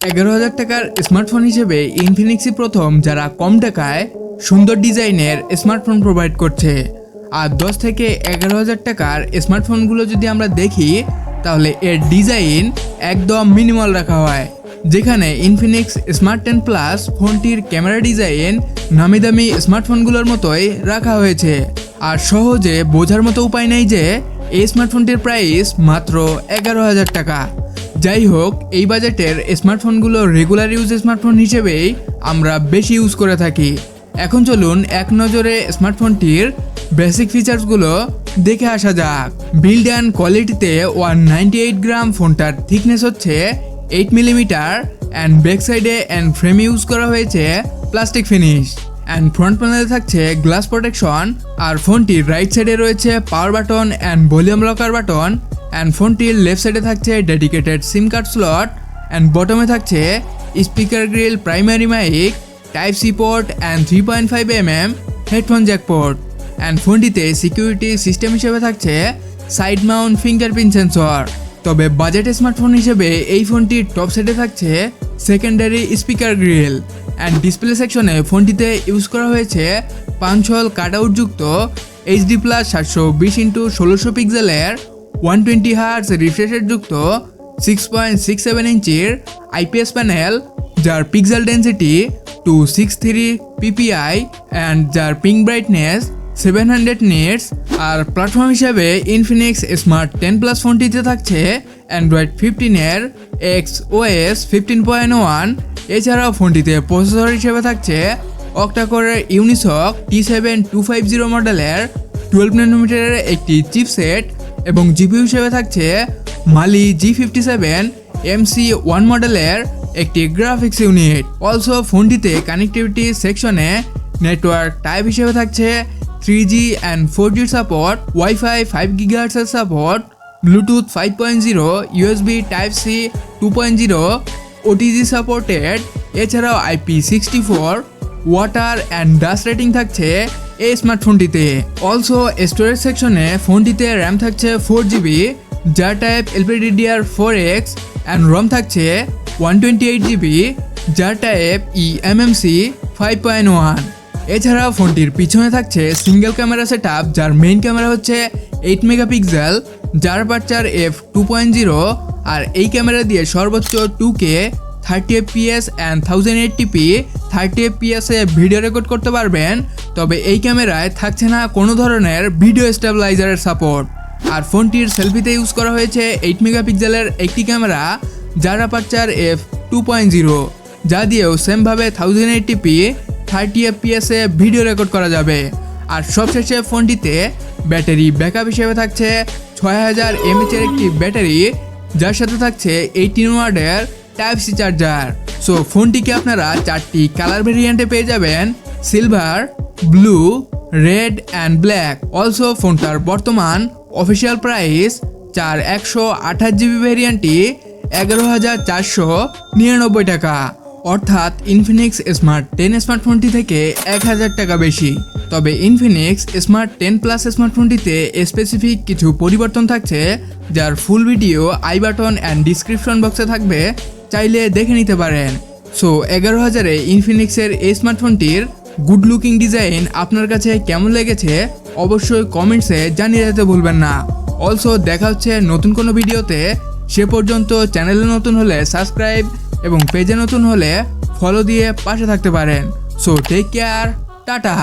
11,000 টাকার স্মার্টফোন হিসেবে ইনফিনিক্সই প্রথম যারা কম টাকায় সুন্দর ডিজাইনের স্মার্টফোন প্রোভাইড করছে। আর 10 থেকে 11,000 টাকার স্মার্টফোনগুলো যদি আমরা দেখি তাহলে এর ডিজাইন একদম মিনিমাল রাখা হয়, যেখানে ইনফিনিক্স স্মার্ট 10 প্লাস ফোনটির ক্যামেরা ডিজাইন নামি দামি স্মার্টফোনগুলোর মতোই রাখা হয়েছে। আর সহজে বোঝার মতো উপায় নেই যে এই স্মার্টফোনটির প্রাইস মাত্র 11,000 টাকা। যাই হোক, এই বাজেটের স্মার্টফোনগুলো রেগুলার ইউজ স্মার্টফোন হিসেবেই আমরা বেশি ইউজ করে থাকি। এখন চলুন এক নজরে স্মার্টফোনটির বেসিক ফিচার্সগুলো দেখে আসা যাক। বিল্ড অ্যান্ড কোয়ালিটিতে 198 গ্রাম, ফোনটার থিকনেস হচ্ছে 8 মিলিমিটার অ্যান্ড ব্যাক সাইডে অ্যান্ড ফ্রেমে ইউজ করা হয়েছে প্লাস্টিক ফিনিশ অ্যান্ড ফ্রন্ট প্যানেলে থাকছে গ্লাস প্রোটেকশন। আর ফোনটির রাইট সাইডে রয়েছে power button and volume rocker button and ফোনটির লেফট সাইডে থাকছে dedicated sim card slot and বটমে থাকছে speaker grille, primary mic, type C port and 3.5 mm headphone jack port. And ফোনটিতে সিকিউরিটি সিস্টেম হিসেবে থাকছে সাইড মাউন্ট ফিঙ্গারপ্রিন্ট সেন্সর। তবে budget smartphone হিসেবে এই ফোনটির টপ সাইডে থাকছে secondary speaker grille and display সেকশনে ফোনটিতে ইউজ করা হয়েছে 5 হল কাটআউটযুক্ত HD+ 720x1600 পিক্সেলের 120 Hz রিফ্রেশ যুক্ত 6.67 ইঞ্চির IPS প্যানেল, যার পিক্সেল ডেন্সিটি 263 ppi অ্যান্ড যার পিং ব্রাইটনেস 700 nits। আর প্ল্যাটফর্ম হিসাবে ইনফিনিক্স স্মার্ট 10 প্লাস ফোনটিতে থাকছে অ্যান্ড্রয়েড 15 XOS 15.1। এছাড়াও ফোনটিতে প্রসেসর হিসেবে থাকছে অক্টাকোরের ইউনিসক T7250 মডেলের 12 nanometer একটি চিপসেট এবং জিপিইউ হিসেবে থাকছে মালি G57 MC1 মডেলের একটি গ্রাফিক্স ইউনিট। অলসো ফোনটিতে কানেক্টিভিটি সেকশনে নেটওয়ার্ক টাইপ হিসেবে থাকছে 3G and 4G support, wifi 5 GHz support, Bluetooth 5.0, USB Type-C 2.0, OTG supported. এছাড়াও IP64 water and dust rating থাকছে এই স্মার্টফোনটিতে। অলসো স্টোরেজ সেকশনে ফোনটিতে র্যাম থাকছে 4GB, যার টাইপ LPDDR4X অ্যান্ড রম থাকছে 128GB, যার টাইপ eMMC 5.1। এছাড়াও ফোনটির পিছনে থাকছে সিঙ্গেল ক্যামেরা সেটআপ, যার মেইন ক্যামেরা হচ্ছে 8 মেগাপিক্সেল, যার আপারচার f2.0। আর এই ক্যামেরা দিয়ে সর্বোচ্চ 2K 30 fps and 1080p 30 fps A video record করতে পারবেন। তবে এই ক্যামেরায় থাকছে না কোনো ধরনের ভিডিও স্টেবিলাইজারের সাপোর্ট। আর ফোনটির সেলফিতে ইউজ করা হয়েছে 8 মেগাপিক্সেলের একটি ক্যামেরা, যার আপারচার f2.0, যা দিয়েও সেমভাবে 1080p 30 fps এ ভিডিও রেকর্ড করা যাবে। আর সবশেষে ফোনটিতে ব্যাটারি ব্যাকআপ হিসেবে থাকছে 6000 mAh এর একটি ব্যাটারি, যার সাথে থাকছে 18 ওয়াটের Type-C চার্জার। সো ফোনটিকে আপনারা 4টি কালার ভেরিয়েন্টে পেয়ে যাবেন: silver, blue, red and black. Also ফোনটার বর্তমান অফিসিয়াল প্রাইস 128GB ভেরিয়েন্টটি 11,499 টাকা, অর্থাৎ ইনফিনিক্স স্মার্ট 10 স্মার্টফোনটি থেকে 1000 টাকা বেশি। তবে ইনফিনিক্স স্মার্ট 10 প্লাস স্মার্টফোনটিতে স্পেসিফিক কিছু পরিবর্তন থাকছে, যার full video I button and description বক্সে থাকবে, চাইলে দেখে নিতে পারেন। সো 11,000-এ ইনফিনিক্সের এই স্মার্টফোনটির গুড লুকিং ডিজাইন আপনার কাছে কেমন লেগেছে অবশ্যই কমেন্টসে জানিয়ে যেতে ভুলবেন না। অলসো দেখা হচ্ছে নতুন কোনো ভিডিওতে। সে পর্যন্ত চ্যানেলে নতুন হলে সাবস্ক্রাইব এবং পেজে নতুন হলে ফলো দিয়ে পাশে থাকতে পারেন। So take care, tata.